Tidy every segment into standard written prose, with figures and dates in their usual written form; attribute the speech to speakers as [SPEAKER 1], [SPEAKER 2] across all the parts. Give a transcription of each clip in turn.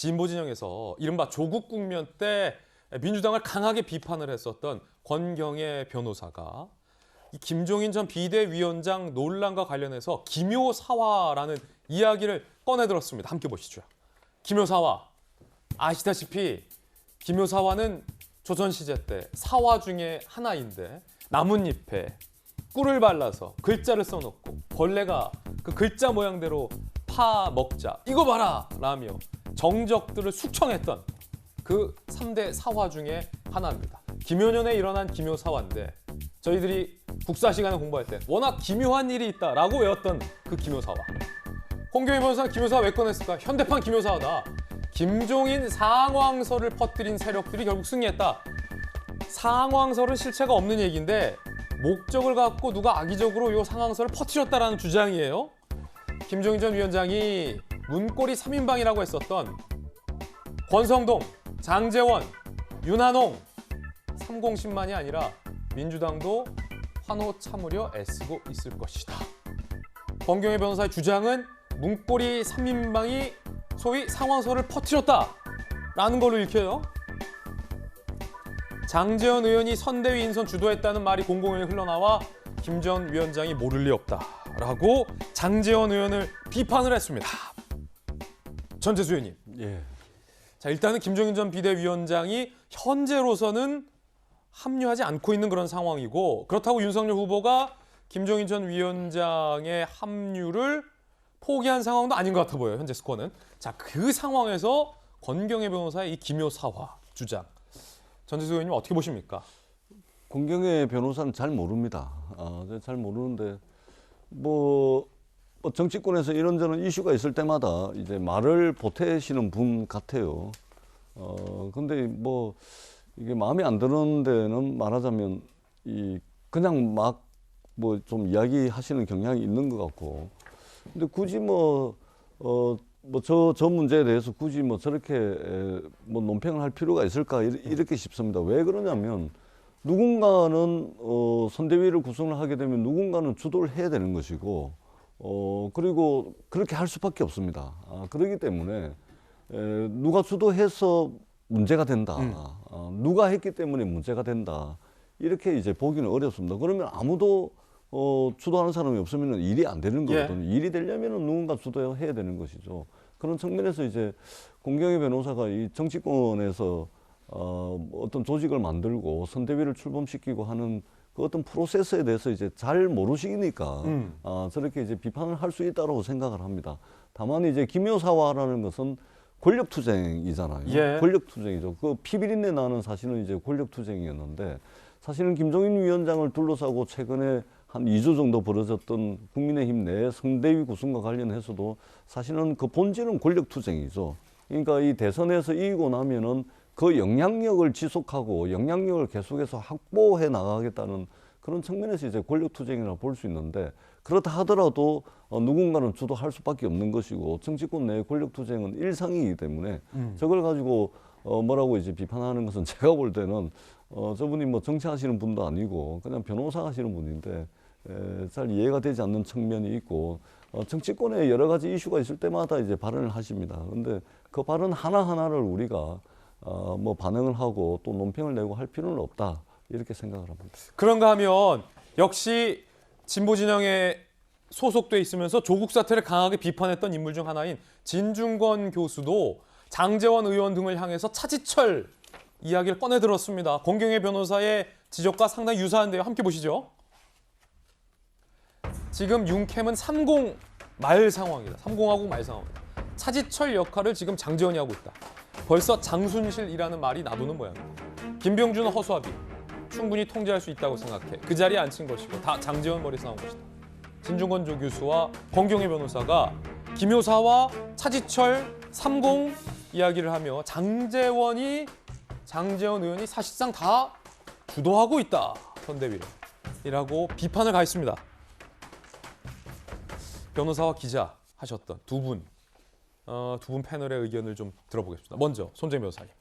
[SPEAKER 1] 진보 진영에서 이른바 조국 국면 때 민주당을 강하게 비판을 했었던 권경의 변호사가 이 김종인 전 비대위원장 논란과 관련해서 기묘사화라는 이야기를 꺼내들었습니다. 함께 보시죠. 기묘사화. 아시다시피 기묘사화는 조선시대 때 사화 중에 하나인데 나뭇잎에 꿀을 발라서 글자를 써놓고 벌레가 그 글자 모양대로 파먹자 이거 봐라 라며 정적들을 숙청했던 그 3대 사화 중에 하나입니다. 기묘년에 일어난 기묘사화인데 저희들이 국사 시간에 공부할 때 워낙 기묘한 일이 있다라고 외웠던 그 기묘사화. 홍경희 변호사는 기묘사화 왜 꺼냈을까? 현대판 기묘사화다. 김종인 상황설을 퍼뜨린 세력들이 결국 승리했다. 상황설은 실체가 없는 얘기인데 목적을 갖고 누가 악의적으로 이 상황설을 퍼뜨렸다라는 주장이에요. 김종인 전 위원장이 문고리 3인방이라고 했었던 권성동, 장제원, 윤한홍 3010만이 아니라 민주당도 환호 참으려 애쓰고 있을 것이다. 권경의 변호사의 주장은 문고리 3인방이 소위 상황설을 퍼뜨렸다라는 걸로 읽혀요. 장제원 의원이 선대위 인선 주도했다는 말이 공공연히 흘러나와 김 전 위원장이 모를 리 없다라고 장제원 의원을 비판을 했습니다. 전재수 의원님.
[SPEAKER 2] 예.
[SPEAKER 1] 자, 일단은 김종인 전 비대위원장이 현재로서는 합류하지 않고 있는 그런 상황이고 그렇다고 윤석열 후보가 김종인 전 위원장의 합류를 포기한 상황도 아닌 것 같아 보여요. 현재 스코어는. 자, 그 상황에서 권경의 변호사의 이 기묘사화 주장. 전재수 의원님 어떻게 보십니까?
[SPEAKER 2] 권경의 변호사는 잘 모릅니다. 잘 모르는데 뭐 정치권에서 이런저런 이슈가 있을 때마다 이제 말을 보태시는 분 같아요. 근데 뭐 이게 마음에 안 드는 데는 말하자면 그냥 막 뭐 좀 이야기하시는 경향이 있는 것 같고. 근데 굳이 저 문제에 대해서 굳이 뭐 저렇게 뭐 논평을 할 필요가 있을까 이렇게 싶습니다. 왜 그러냐면 누군가는 선대위를 구성을 하게 되면 누군가는 주도를 해야 되는 것이고 그리고 그렇게 할 수밖에 없습니다. 그렇기 때문에 누가 주도해서 문제가 된다. 누가 했기 때문에 문제가 된다. 이렇게 이제 보기는 어렵습니다. 그러면 아무도 주도하는 사람이 없으면 일이 안 되는 거거든요. 일이 되려면 누군가 주도해야 되는 것이죠. 그런 측면에서 이제 권경의 변호사가 이 정치권에서 어떤 조직을 만들고 선대위를 출범시키고 하는 그 어떤 프로세스에 대해서 이제 잘 모르시니까 저렇게 이제 비판을 할 수 있다고 생각을 합니다. 다만 이제 기묘사화라는 것은 권력투쟁이잖아요.
[SPEAKER 1] 예.
[SPEAKER 2] 권력투쟁이죠. 그 피비린내 나는 사실은 이제 권력투쟁이었는데 사실은 김종인 위원장을 둘러싸고 최근에 한 2주 정도 벌어졌던 국민의힘 내 선대위 구성과 관련해서도 사실은 그 본질은 권력투쟁이죠. 그러니까 이 대선에서 이기고 나면은 그 영향력을 지속하고 영향력을 계속해서 확보해 나가겠다는 그런 측면에서 이제 권력투쟁이라고 볼 수 있는데 그렇다 하더라도 누군가는 주도할 수밖에 없는 것이고 정치권 내 권력투쟁은 일상이기 때문에 저걸 가지고 뭐라고 이제 비판하는 것은 제가 볼 때는 저분이 뭐 정치하시는 분도 아니고 그냥 변호사 하시는 분인데 잘 이해가 되지 않는 측면이 있고 정치권에 여러 가지 이슈가 있을 때마다 이제 발언을 하십니다. 그런데 그 발언 하나하나를 우리가 뭐 반응을 하고 또 논평을 내고 할 필요는 없다. 이렇게 생각을 합니다.
[SPEAKER 1] 그런가 하면 역시 진보 진영에 소속돼 있으면서 조국 사태를 강하게 비판했던 인물 중 하나인 진중권 교수도 장제원 의원 등을 향해서 차지철 이야기를 꺼내들었습니다. 권경의 변호사의 지적과 상당히 유사한데요. 함께 보시죠. 지금 윤캠은 30 말 상황이다. 30하고 말 상황이다. 차지철 역할을 지금 장제원이 하고 있다. 벌써 장순실이라는 말이 나도는 모양입니다. 김병준은 허수아비. 충분히 통제할 수 있다고 생각해. 그 자리에 앉힌 것이고 다 장제원 머리에서 나온 것이다. 진중권 조 교수와 권경의 변호사가 기묘사와 차지철 30 이야기를 하며 장제원 의원이 사실상 다 주도하고 있다. 선대위를. 이라고 비판을 가했습니다. 변호사와 기자 하셨던 두 분 패널의 의견을 좀 들어보겠습니다. 먼저 손재미 변호사님.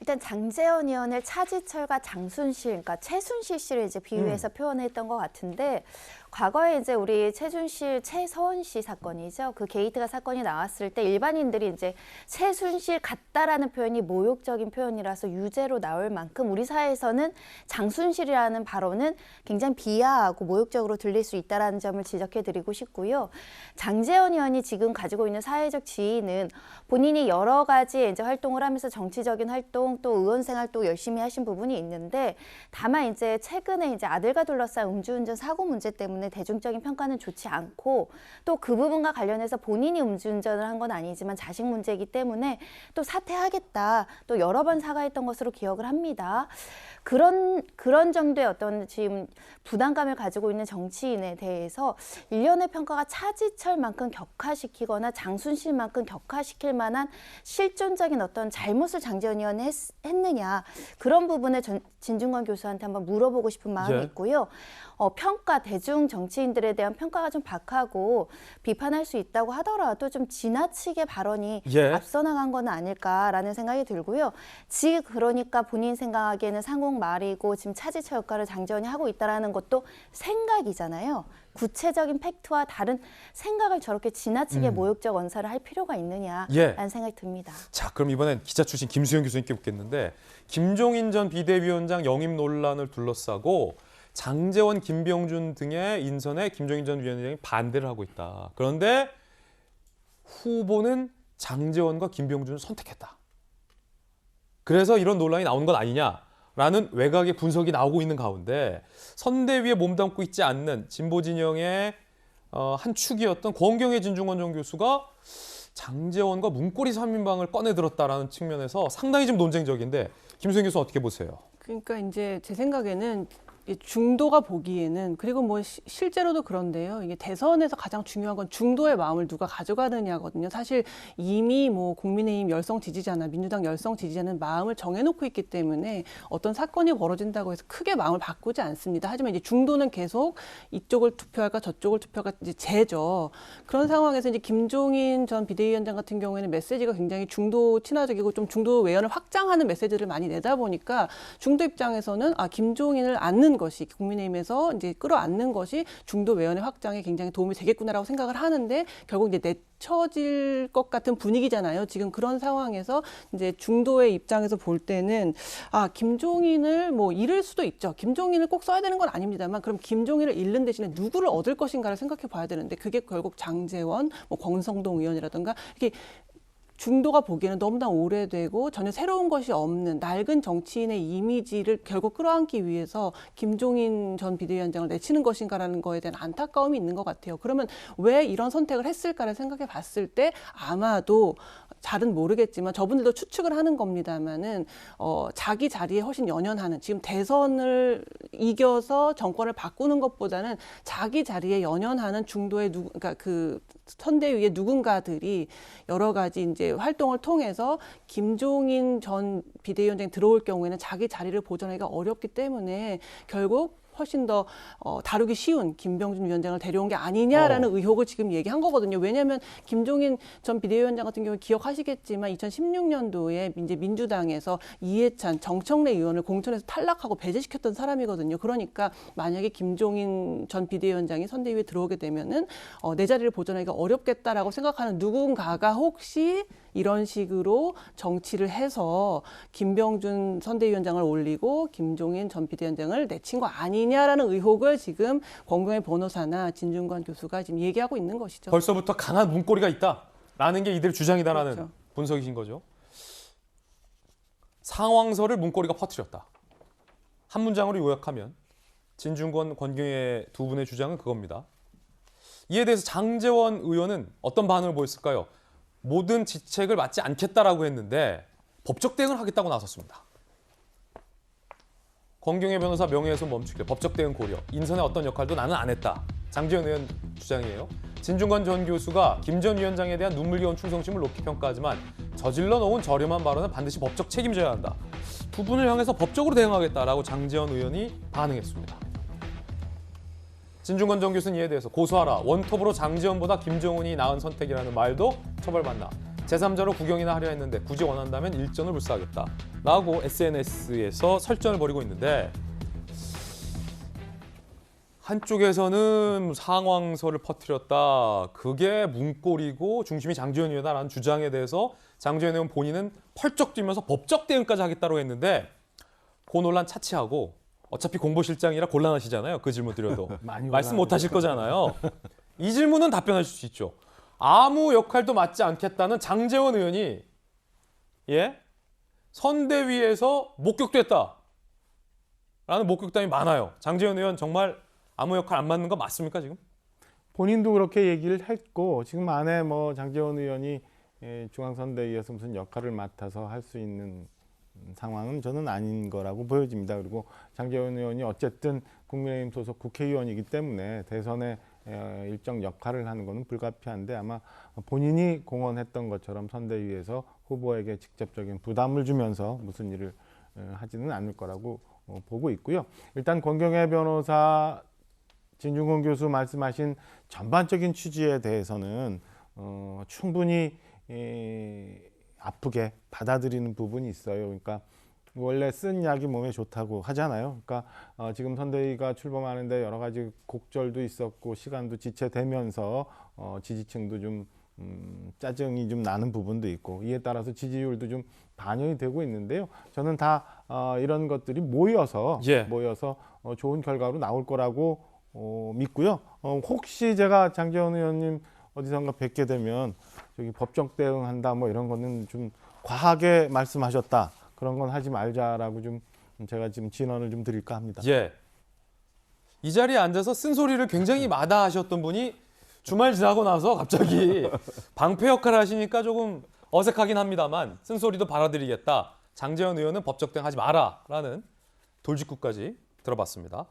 [SPEAKER 3] 일단 장제원 의원을 차지철과 장순실, 그러니까 최순실 씨를 이제 비유해서 표현했던 것 같은데 과거에 이제 우리 최순실, 최서원 씨 사건이죠. 그 게이트가 사건이 나왔을 때 일반인들이 이제 최순실 같다라는 표현이 모욕적인 표현이라서 유죄로 나올 만큼 우리 사회에서는 장순실이라는 발언은 굉장히 비하하고 모욕적으로 들릴 수 있다라는 점을 지적해드리고 싶고요. 장제원 의원이 지금 가지고 있는 사회적 지위는 본인이 여러 가지 이제 활동을 하면서 정치적인 활동 또 의원 생활도 열심히 하신 부분이 있는데 다만 이제 최근에 이제 아들과 둘러싼 음주운전 사고 문제 때문에 대중적인 평가는 좋지 않고 또 그 부분과 관련해서 본인이 음주운전을 한 건 아니지만 자식 문제이기 때문에 또 사퇴하겠다 또 여러 번 사과했던 것으로 기억을 합니다. 그런 정도의 어떤 지금 부담감을 가지고 있는 정치인에 대해서 일련의 평가가 차지철만큼 격화시키거나 장순실만큼 격화시킬 만한 실존적인 어떤 잘못을 장제원 의원이 했느냐 그런 부분에 진중권 교수한테 한번 물어보고 싶은 마음이
[SPEAKER 1] 예.
[SPEAKER 3] 있고요. 평가 대중 정치인들에 대한 평가가 좀 박하고 비판할 수 있다고 하더라도 좀 지나치게 발언이
[SPEAKER 1] 예.
[SPEAKER 3] 앞서 나간 건 아닐까라는 생각이 들고요. 지금 그러니까 본인 생각하기에는 상공말이고 지금 차지처 역할을 장제원이 하고 있다라는 것도 생각이잖아요. 구체적인 팩트와 다른 생각을 저렇게 지나치게 모욕적 언사를 할 필요가 있느냐라는
[SPEAKER 1] 예.
[SPEAKER 3] 생각이 듭니다.
[SPEAKER 1] 자, 그럼 이번엔 기자 출신 김수영 교수님께 묻겠는데 김종인 전 비대위원장 영입 논란을 둘러싸고 장제원, 김병준 등의 인선에 김종인 전 위원장이 반대를 하고 있다. 그런데 후보는 장제원과 김병준을 선택했다. 그래서 이런 논란이 나오는 건 아니냐라는 외곽의 분석이 나오고 있는 가운데 선대위에 몸담고 있지 않는 진보 진영의 한 축이었던 권경의 진중권 전 교수가 장제원과 문고리 3인방을 꺼내들었다라는 측면에서 상당히 좀 논쟁적인데 김수영 교수 어떻게 보세요?
[SPEAKER 4] 그러니까 이제 제 생각에는 이 중도가 보기에는 그리고 뭐 실제로도 그런데요. 이게 대선에서 가장 중요한 건 중도의 마음을 누가 가져가느냐거든요. 사실 이미 뭐 국민의힘 열성 지지자나 민주당 열성 지지자는 마음을 정해놓고 있기 때문에 어떤 사건이 벌어진다고 해서 크게 마음을 바꾸지 않습니다. 하지만 이제 중도는 계속 이쪽을 투표할까 저쪽을 투표할까 이제 재죠. 그런 상황에서 이제 김종인 전 비대위원장 같은 경우에는 메시지가 굉장히 중도 친화적이고 좀 중도 외연을 확장하는 메시지를 많이 내다 보니까 중도 입장에서는 김종인을 안는 것이 국민의힘에서 이제 끌어안는 것이 중도 외연의 확장에 굉장히 도움이 되겠구나라고 생각을 하는데 결국 이제 내쳐질 것 같은 분위기잖아요. 지금 그런 상황에서 이제 중도의 입장에서 볼 때는 김종인을 뭐 잃을 수도 있죠. 김종인을 꼭 써야 되는 건 아닙니다만 그럼 김종인을 잃는 대신에 누구를 얻을 것인가를 생각해 봐야 되는데 그게 결국 장제원, 뭐 권성동 의원이라든가 이렇게 중도가 보기에는 너무나 오래되고 전혀 새로운 것이 없는 낡은 정치인의 이미지를 결국 끌어안기 위해서 김종인 전 비대위원장을 내치는 것인가라는 거에 대한 안타까움이 있는 것 같아요. 그러면 왜 이런 선택을 했을까를 생각해 봤을 때 아마도 잘은 모르겠지만 저분들도 추측을 하는 겁니다만은 자기 자리에 훨씬 연연하는 지금 대선을 이겨서 정권을 바꾸는 것보다는 자기 자리에 연연하는 중도의 그러니까 그 선대위의 누군가들이 여러 가지 이제 활동을 통해서 김종인 전 비대위원장이 들어올 경우에는 자기 자리를 보존하기가 어렵기 때문에 결국 훨씬 더 다루기 쉬운 김병준 위원장을 데려온 게 아니냐라는 의혹을 지금 얘기한 거거든요. 왜냐하면 김종인 전 비대위원장 같은 경우 기억하시겠지만 2016년도에 이제 민주당에서 이해찬, 정청래 의원을 공천에서 탈락하고 배제시켰던 사람이거든요. 그러니까 만약에 김종인 전 비대위원장이 선대위에 들어오게 되면은 내 자리를 보존하기가 어렵겠다라고 생각하는 누군가가 혹시 이런 식으로 정치를 해서 김병준 선대위원장을 올리고 김종인 전 비대위원장을 내친 거 아니냐라는 의혹을 지금 권경의 변호사나 진중권 교수가 지금 얘기하고 있는 것이죠.
[SPEAKER 1] 벌써부터 강한 문고리가 있다라는 게 이들의 주장이다라는
[SPEAKER 4] 그렇죠.
[SPEAKER 1] 분석이신 거죠. 상황설을 문고리가 퍼뜨렸다. 한 문장으로 요약하면 진중권, 권경의 두 분의 주장은 그겁니다. 이에 대해서 장제원 의원은 어떤 반응을 보였을까요? 모든 지책을 맡지 않겠다라고 했는데 법적 대응을 하겠다고 나섰습니다. 권경의 변호사 명예훼손 멈추기, 법적 대응 고려, 인선의 어떤 역할도 나는 안 했다. 장제원 의원 주장이에요. 진중권 전 교수가 김 전 위원장에 대한 눈물겨운 충성심을 높이 평가하지만 저질러 놓은 저렴한 발언은 반드시 법적 책임져야 한다. 두 분을 향해서 법적으로 대응하겠다라고 장제원 의원이 반응했습니다. 진중권 전 교수는 이에 대해서 고소하라. 원톱으로 장제원보다 김정은이 나은 선택이라는 말도 처벌받나. 제3자로 구경이나 하려 했는데 굳이 원한다면 일전을 불사하겠다. 라고 SNS에서 설전을 벌이고 있는데 한쪽에서는 상황설을 퍼뜨렸다. 그게 문고리고 중심이 장제원 의원이다라는 주장에 대해서 장제원 의원 본인은 펄쩍 뛰면서 법적 대응까지 하겠다고 했는데 그 논란 차치하고 어차피 공보실장이라 곤란하시잖아요. 그 질문 드려도. 말씀 못 하실 거잖아요. 이 질문은 답변하실 수 있죠. 아무 역할도 맡지 않겠다는 장제원 의원이 선대위에서 목격됐다. 라는 목격담이 많아요. 장제원 의원 정말 아무 역할 안 맡는 거 맞습니까 지금?
[SPEAKER 5] 본인도 그렇게 얘기를 했고 지금 안에 뭐 장제원 의원이 중앙선대위에서 무슨 역할을 맡아서 할 수 있는 상황은 저는 아닌 거라고 보여집니다. 그리고 장제원 의원이 어쨌든 국민의힘 소속 국회의원이기 때문에 대선에 일정 역할을 하는 것은 불가피한데 아마 본인이 공언했던 것처럼 선대위에서 후보에게 직접적인 부담을 주면서 무슨 일을 하지는 않을 거라고 보고 있고요. 일단 권경애 변호사, 진중권 교수 말씀하신 전반적인 취지에 대해서는 충분히 아프게 받아들이는 부분이 있어요. 그러니까 원래 쓴 약이 몸에 좋다고 하잖아요. 그러니까 지금 선대위가 출범하는데 여러 가지 곡절도 있었고 시간도 지체되면서 지지층도 좀 짜증이 좀 나는 부분도 있고 이에 따라서 지지율도 좀 반영이 되고 있는데요. 저는 다 이런 것들이 모여서 좋은 결과로 나올 거라고 믿고요. 혹시 제가 장제원 의원님 어디선가 뵙게 되면 저기 법적 대응한다 뭐 이런 거는 좀 과하게 말씀하셨다. 그런 건 하지 말자라고 좀 제가 지금 진언을 좀 드릴까 합니다.
[SPEAKER 1] 이 자리에 앉아서 쓴소리를 굉장히 마다하셨던 분이 주말 지나고 나서 갑자기 방패 역할을 하시니까 조금 어색하긴 합니다만 쓴소리도 받아들이겠다. 장제원 의원은 법적 대응하지 마라라는 돌직구까지 들어봤습니다.